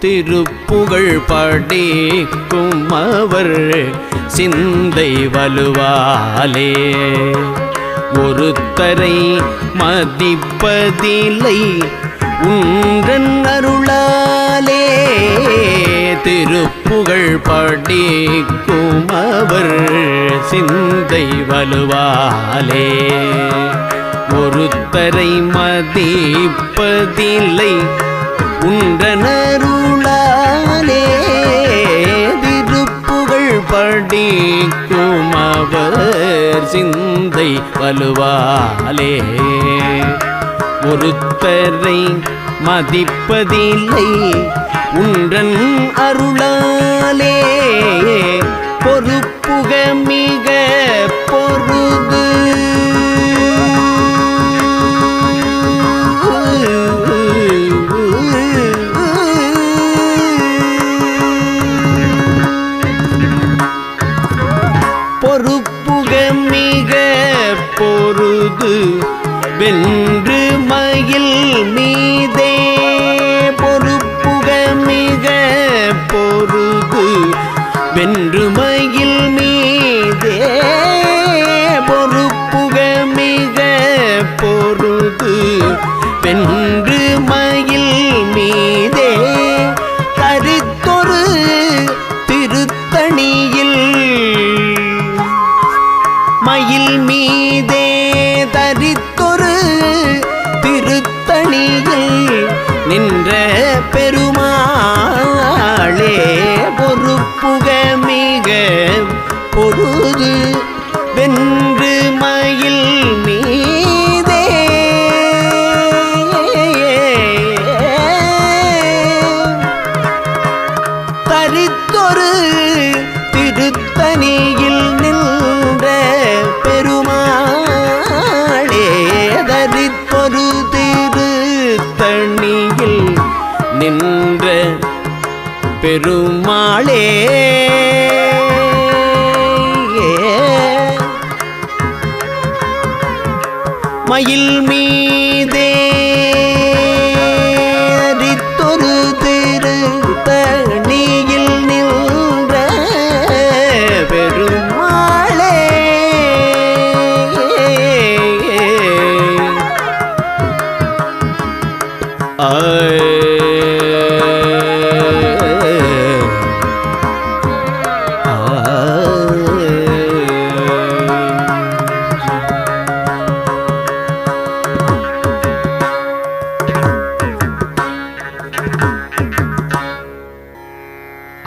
திருப்புகழ் படிக்கும் அவர் சிந்தை வலுவாலே ஒருத்தரை மதிப்பதில்லை உன்றன் அருளாலே திருப்புகழ் படிக்கும் அவர் சிந்தை வலுவாலே ஒருத்தரை மதிப்பதில்லை உன்றன் அருளாலே திருப்புகழ் படிக்கும் அவர் சிந்தை வலுவாலே ஒருத்தரை மதிப்பதில்லை உன்றன் அருளாலே பொறுப்புக மிக பொருது பொறுப்புக மிக பொருது வென்று மயில் மீதே பொறுப்புக மிக பொருது வென்று மயில் மீதே பொறுப்புக மிக பொருது வென்று மயில் மீதே தரித்தொரு திருத்தணியில் மயில் மீதே தரித்தொரு திருத்தணியில் நின்ற பெருமாளே பொறுப்புக மிக பொருது வென்று மயில் மீதே தரித்தொரு திருத்தணியில் நின்ற பெருமாளே தரித்தொரு திருத்தணியில் நின்ற பெருமாளே மயில் மீதே தரித்தொரு திருத்தணியில் நின்ற பெருமாளே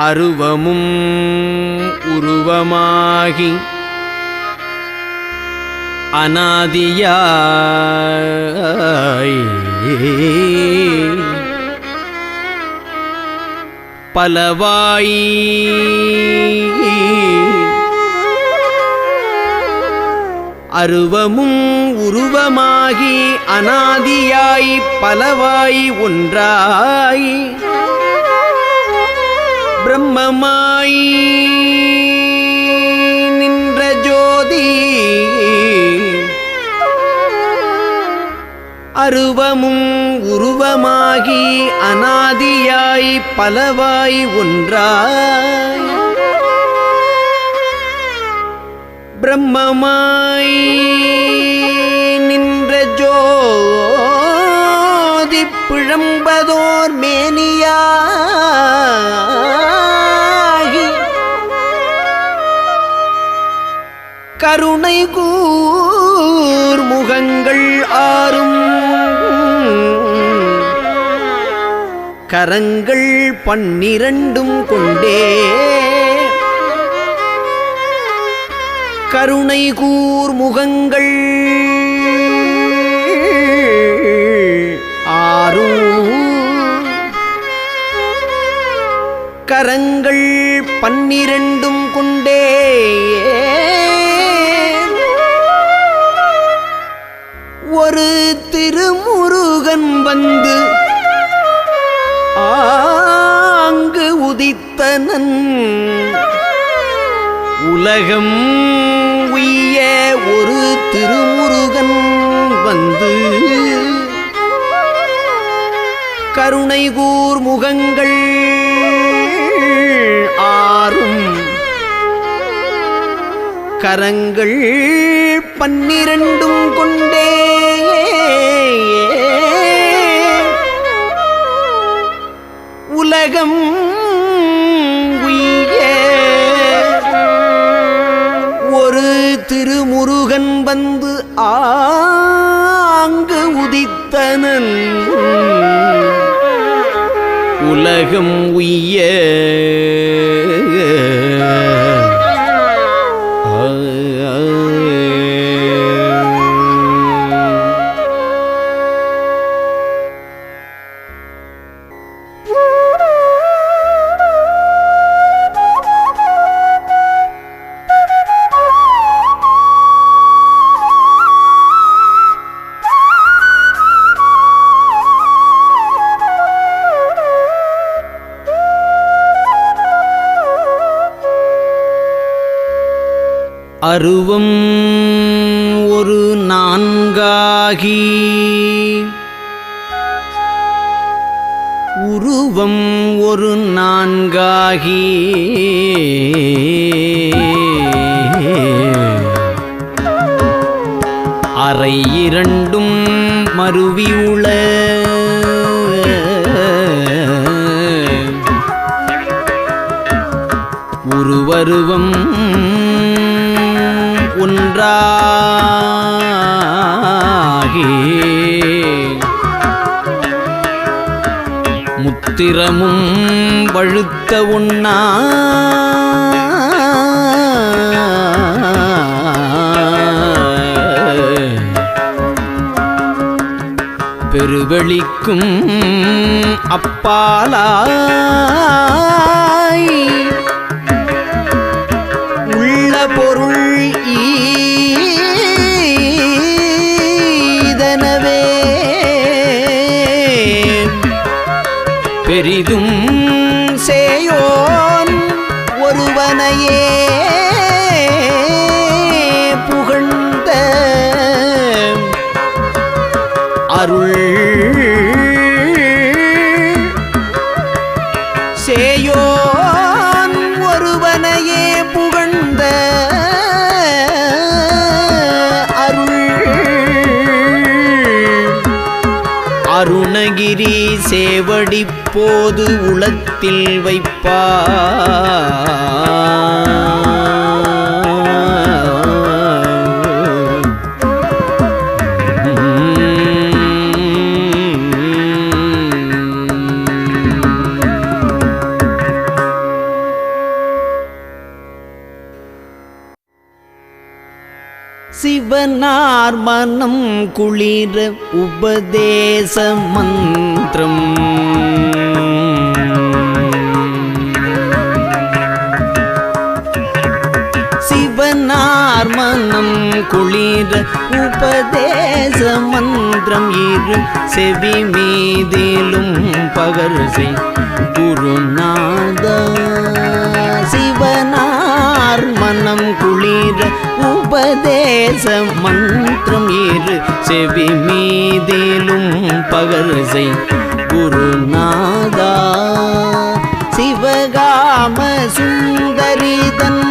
அருவமும் உருவமாகி அநாதியாய் பலவாய் அருவமும் உருவமாகி அநாதியாய் பலவாய் ஒன்றாய் பிரம்மமாய் நின்ற ஜோதி அருவமும் உருவமாகி அநாதியாய் பலவாய் ஒன்றாய் பிரம்மமாய் நின்ற ஜோதி பிழம்பதோர் மேனியாகி கருணை கூர் முகங்கள் ஆறும் கரங்கள் 12 கொண்டே கருணை கூர் முகங்கள் ஆறும் கரங்கள் 12 கொண்டே ஒரு திருமுருகன் வந்து ஆங்கு உதித்தனன் உலகம் உய்ய ஒரு திருமுருகன் வந்து கருணைகூர் முகங்கள் ஆறும் கரங்கள் 12 கொண்டே உலகம் உய்ய ஒரு திருமுருகன் வந்து ஆங்கு உதித்தனன் உலகம் உய்ய அருவம் ஒரு 4ஆகி உருவம் ஒரு 4ஆகி அறை 2 மருவியுள உருவருவம் ஒன்றாகி முத்திரமும் வழுத்த ஒண்ணா பெருவெளிக்கும் அப்பாலாய் உள்ள பொருள் ஈதனவே பெரிதும் சேயோன் ஒருவனையே புகழ்ந்த அருள் சேயோன் ஒருவனையே புகழ்ந்த அருணகிரி சேவடி போது உளத்தில் சிவனார் மனம் குளிர உபதேச மந்திரம் சிவனார் மனம் குளிர உபதேச மந்திரம் இரு செவி மீதிலும் பகர்சை குருநாதா சிவனார் மனம் குளிர உபதேச மந்திரம் இரு செவி மீதிலும் பகர்சை குருநாதா சிவகாம சுந்தரிதன்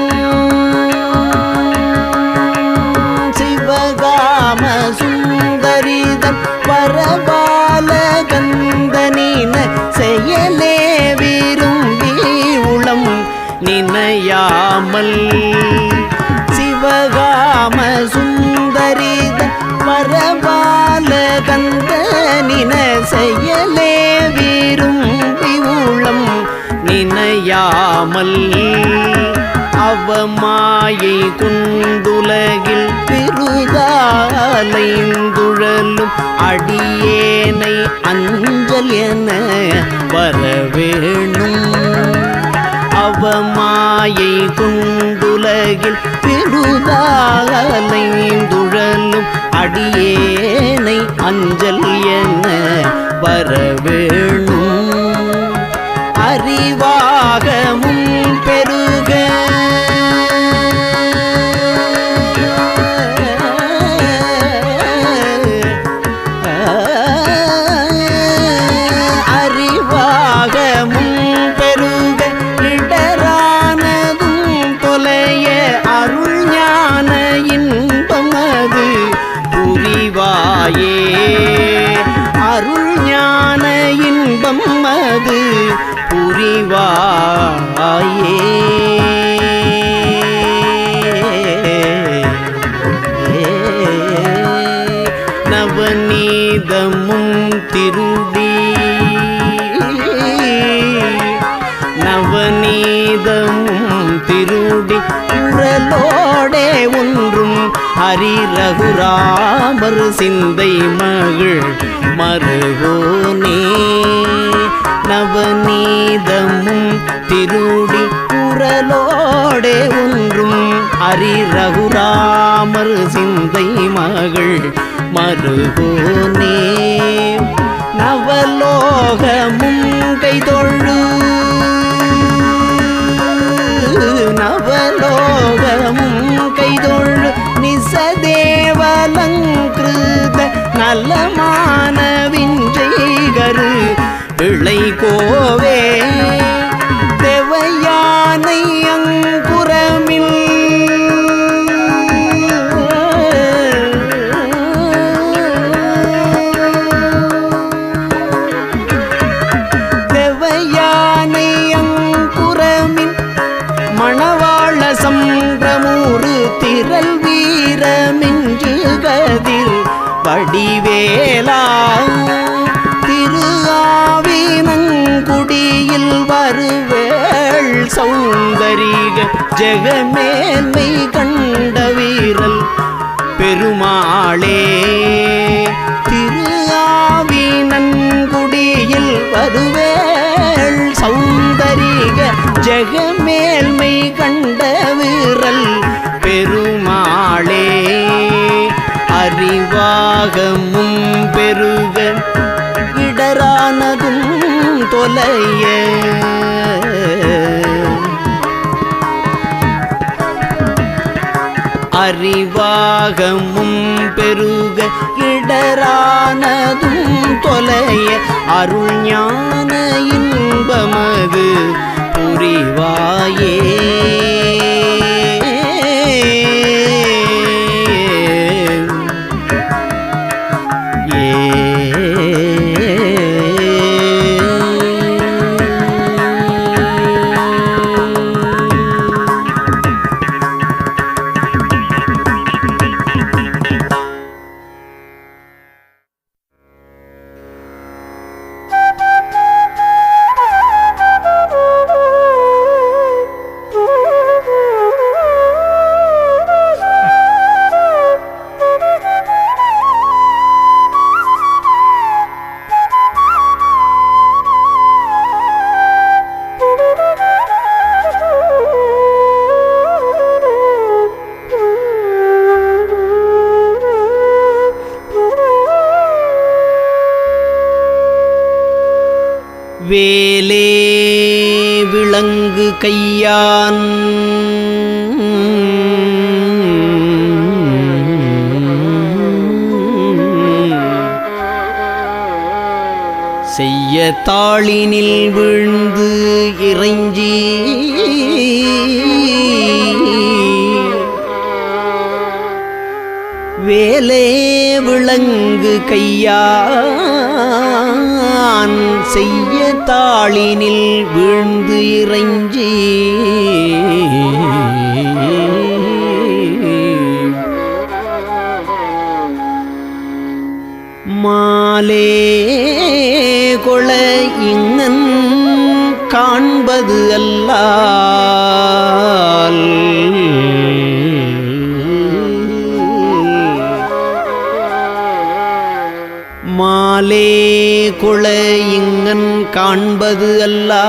சிவகாம சுந்தரிதன் பரபால கந்தனின செயலே விரும்பி உளம் நினையாமல் சிவகாம சுந்தரித பரபால கந்தனின செயலே விரும்பி உளம் நினையாமல் அவமாயை கொண்டுலகில் பெருதாலைந்துழலும் அடியேனை அஞ்சல் என வரவேணும் அவமாயை கொண்டுலகில் பெருதாலைந்துழலும் அடியேனை அஞ்சல் என வரவேணும் அறிவாகமும் பெருக சிந்தையுமது புரிவாயே. நவநீதமும் திருடி நவநீதமும் திருடி குரலோடே ஒன்றும் ஹரிரகுராமர் சிந்தை மகள் மருகோனே. நவநீதமும் திருடி குரலோடே ஒன்றும் ஹரிரகுராமர் சிந்தை மகள் மருகோனே. நவலோகமும் கைதொழு நவலோகமும் கைதொழு நிசதேவலங்கிருத நலமான விஞ்சைகரு பிள்ளை கோவே. தேவயானை அங்குரமில் தேவயானை அங்குரமின் மணவாள சம்பிரமூரு திரள் வீரமிஞ்சு கதிர் வடிவேலா. திரு ஆவினங்குடியில் வருவேள் சௌந்தரிக ஜெகமேன்மை கண்ட வீரல் பெருமாளே. திரு ஆவினங்குடியில் வருவேள் சௌந்தரிக ஜெகமேல்மை கண்ட வீரல் பெருமாளே. அறிவாகமும் பெருக இடரானதும் தொலைய அறிவாகமும் பெருக இடரானதும் தொலைய அருள் ஞான இன்பமது புரிவாயே. வேலே விளங்கு கையான் செய்ய தாளினில் விழுந்து இறைஞ்சி வேலே விளங்கு கையான் செய்ய தாளினில் விழுந்து இறைஞ்சி மாலே கொள இங்கன் காண்பது அல்லால் மாலே கொள இங்கன் காண்பது அல்லால்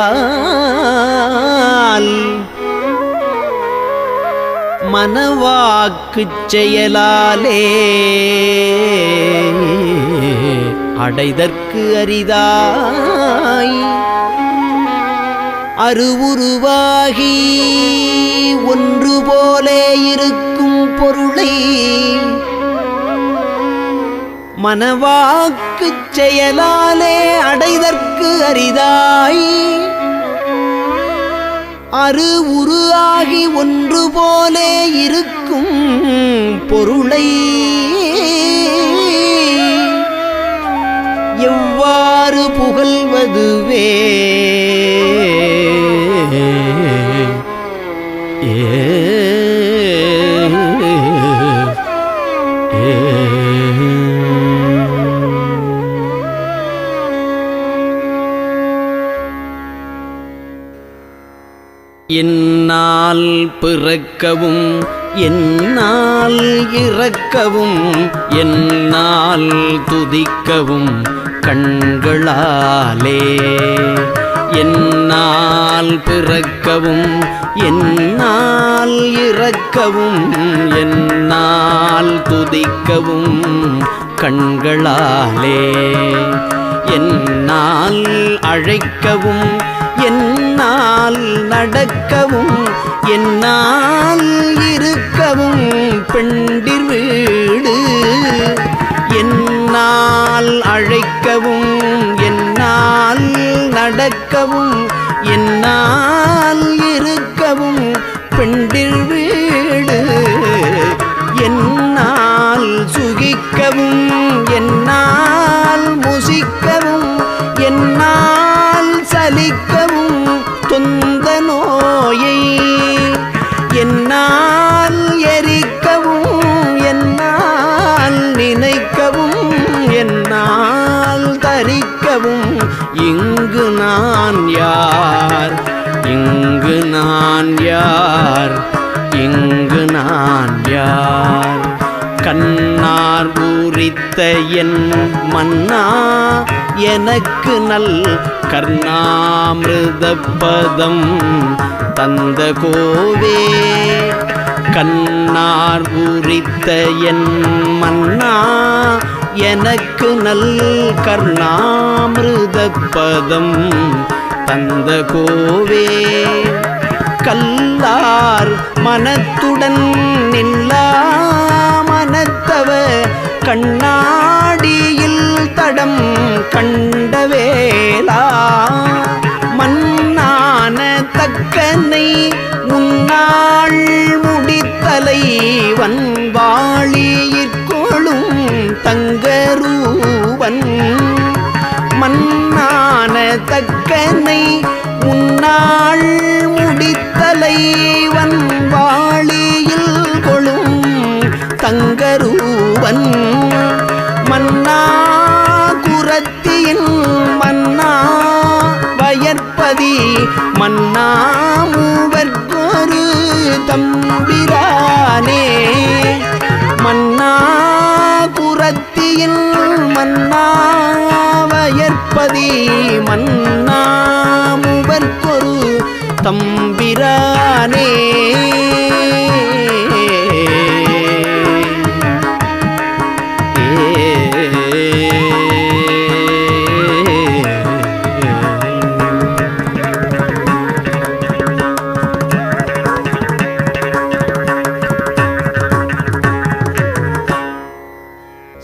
மனவாக்குச் செயலாலே அடைதற்கு அரிதாய் அருவுருவாகி ஒன்று போலே இருக்கும் பொருளை மனவாக்குச் செயலாலே அடைதற்கு அரிதாய் அரு உரு ஆகி ஒன்று போலே இருக்கும் பொருளை எவ்வாறு புகழ்வதுவே என்னால் பிறக்கவும் என்னால் இறக்கவும் என்னால் துதிக்கவும் கண்களாலே என்னால் பிறக்கவும் என்னால் இறக்கவும் என்னால் துதிக்கவும் கண்களாலே என்னால் அழைக்கவும் என்னால் நடக்கவும் என்னால் இருக்கவும் பெண்டிர் வீடு என்னால் அழைக்கவும் என்னால் நடக்கவும் என்னால் இருக்கவும் பெண்டிர் வீடு என்னால் சுகிக்கவும் என்னால் முசிக்கவும் என்னால் சலிக்கவும் தொந்த நோயை என்னால் எரிக்கவும் என்னால் நினைக்கவும் என்னால் தரிக்கவும் இங்கு நான் யார் இங்கு நான் யார் இங்கு நான் யார் கண்ணார் பூரித்த என் மன்னா எனக்கு நல் கர்ணாமிருதப்பதம் தந்த கோவே கண்ணார் பூரித்த என் மன்னா எனக்கு நல் கர்ணாமிருதப்பதம் தந்த கோவே கல்லார் மனத்துடன் நில்லா மனத்தவ கண்ணாடியில் தடம் கண்டவேலா மன்னான தக்கனை உன்னாள் முடித்தலை வன்வாளியிற்கொளும் தங்கரூவன் மன்னான தக்கனை உன்னாள் முடித்தலை வன்வாளியில் கொளும் தங்கரூவன் மன்னா குரத்தியின் மன்னா வயற்பதி மன்னா மூவர்க்கொரு தம்பிரானே மன்னா குரத்தியின் மன்னா வயற்பதி மன்னா மூவர்க்கொரு தம்பிரானே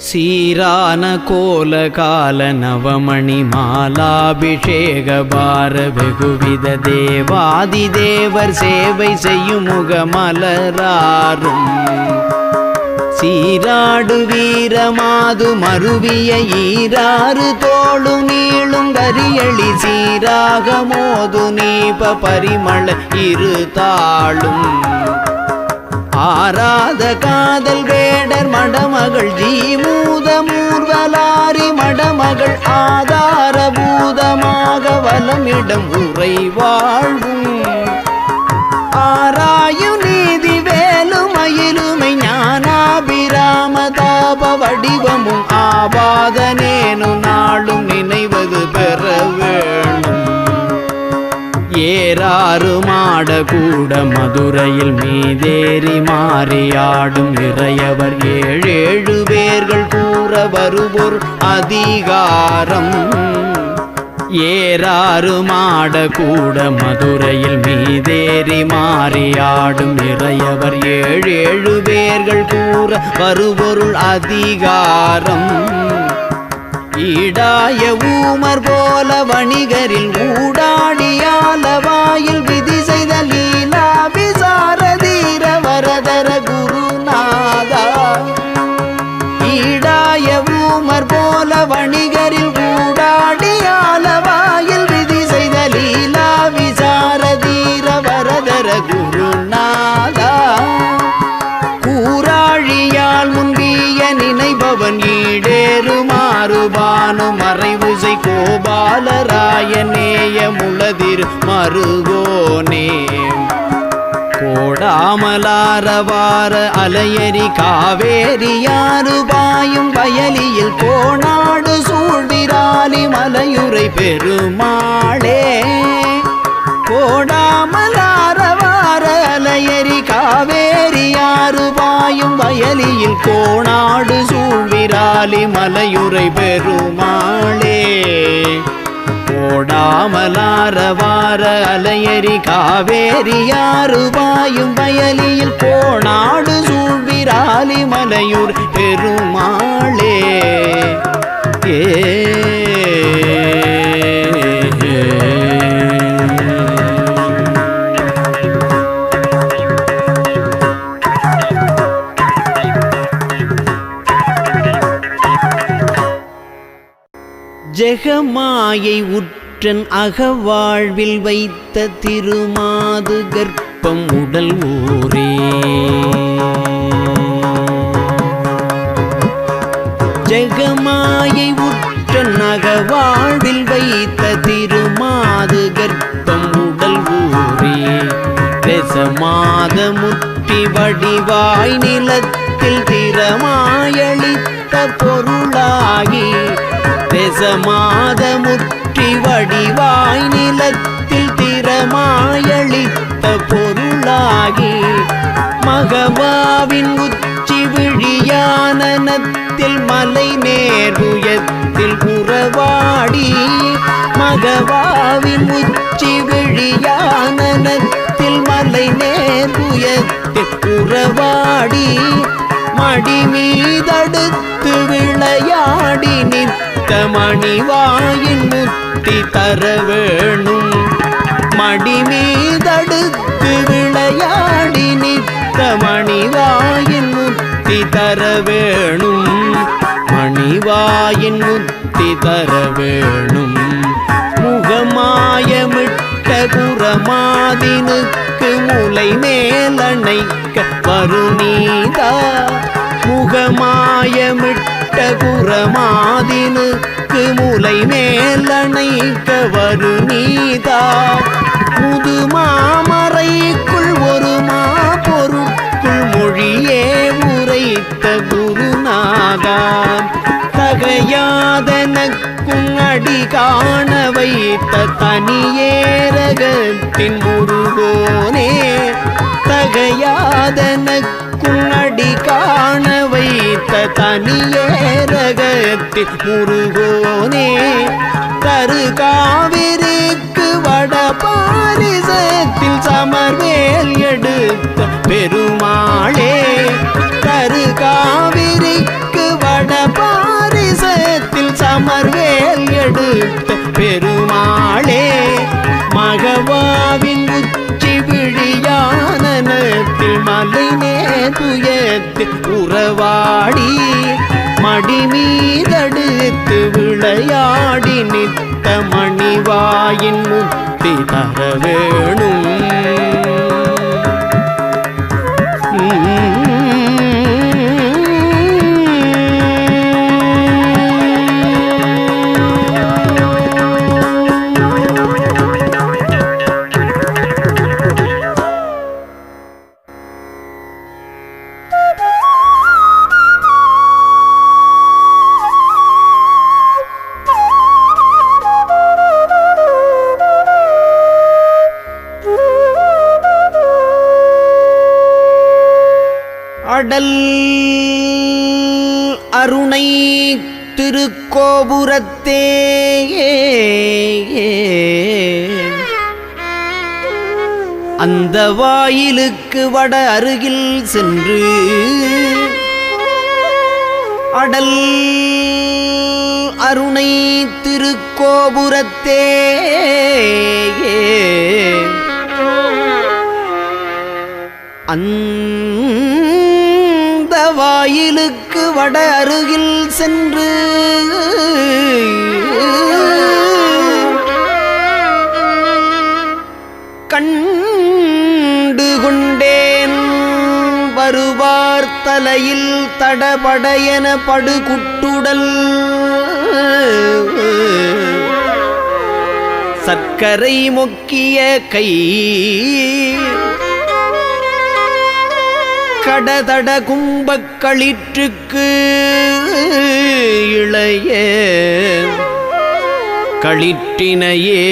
சீரான கோல கால நவமணி மாலாபிஷேக பார வெகுவித தேவாதி தேவர் சேவை செய்யும் முகமலராரும் சீராடு வீரமாது மருவிய ஈராறு தோளு நீளும் கரியளி சீராக மோது நீப பரிமள இரு தாளும் ஆராத காதல் வேடர் மடமகள் ஜீமூத மூர்வலாரி மடமகள் ஆதார பூதமாக வலமிடம் உரை வாழ்வும் ஆராயு நீதி வேலுமயிலுமை ஞானாபிராமதாப வடிவமும் ஆபாதனேனு நாளும் நினைவது பெற வேணும் ஏறாறு மாட கூட மதுரையில் மீதேறி மாறியாடும் இறையவர் ஏழேழு பேர்கள் கூற வருவோர் அதிகாரம் ஏறாறு மாட கூட மதுரையில் மீதேறி மாறியாடும் இறையவர் ஏழேழு பேர்கள் கூற வருபொருள் அதிகாரம் ஈடாய ஊமர் போல வணிகரில் ஊடாடியால வாயில் விதி செய்த லீலா விசாரதீர வரதர குருநாதா ஈடாய ஊமர் போல வணிகரில் திருமருகோனே கோடாமலாரவார அலையரி காவேரியாறு பாயும் வயலியில் கோணாடு சூழ்விராலி மலையுரை பெருமாளே கோடாமலாரவார அலையரி காவேரியாறு பாயும் வயலியில் கோணாடு சூழ்விராலி மலையுரை பெருமாளே கோடாமலாரவார அலையரி காவேரியாறு பாயும் வயலியில் கோணாடு சூழ்விராலி மலையூர் பெருமாளே ஜெகமாயை உற்றன் அகவாழ்வில் வைத்த திருமாது கர்ப்பம் உடல் ஊரே ஜெகமாயை உற்றன் அகவாழ்வில் வைத்த திருமாது கர்ப்பம் உடல் ஊரே ரசமாத முற்றி வடிவாய் நிலத்தில் திறமாயளித்த பொருளாகி ரசமாத முற்றி வடிவாய் நிலத்தில் திறமாயளித்த பொருளாகி மகவாவின் உச்சி விழியானனத்தில் மலை நேர்வுயத்தில் உறவாடி மகவாவின் உச்சி விழியானனத்தில் மலை நேர்வுயத்தில் உறவாடி மடி மீதடுத்து விளையாடி நித்த மணிவாயின் முத்தி தர வேணும் மடி மீதடுத்து விளையாடி நித்த மணிவாயின் முத்தி தர வேணும் மணிவாயின் முத்தி தர வேணும் முகமாயமிட்ட குரமாதினுக்கு முலை மேலணைக்க வருநீதா முகமாயமிட்ட குரமாதினுக்கு முலை மேலணைக்க வருநீதா முதுமாமறைக்குள் ஒரு பொருட்குள் மொழியே உரைத்த குருநாதா தகையாதனக்கும் அடி காண வைத்த தனியேரகத்தின் முருகோனே தகையாதனக்கும் அடி காண வைத்த தனியேரகத்தின் முருகோனே தரு காவிரிக்கு வட பாரிசத்தில் சமர்வேல் எடுத்த பெருமாளே தரு காவிரிக்கு வட பாரிசத்தில் சமர்வேல் எடுத்த பெருமாளே மகவாவின் உச்சி விழியானனத்தில் மலை நேர்வுயத்தில் உறவாடி மடி மீதடுத்து விளையாடி நித்த மணிவாயின் முத்தி தர வேணும் அடல் அருணை திருக்கோபுரத்தே அந்த வாயிலுக்கு வட அருகில் சென்று அடல் அருணை திருக்கோபுரத்தே அந்த வாயிலுக்கு வட அருகில் சென்று கண்டு கொண்டேன் வருவார் தலையில் தடபடையன படுகுட்டுடல் சற்க கரை மொக்கிய கை கடதட கும்பக் களிற்றுக்கு இளைய களிற்றினையே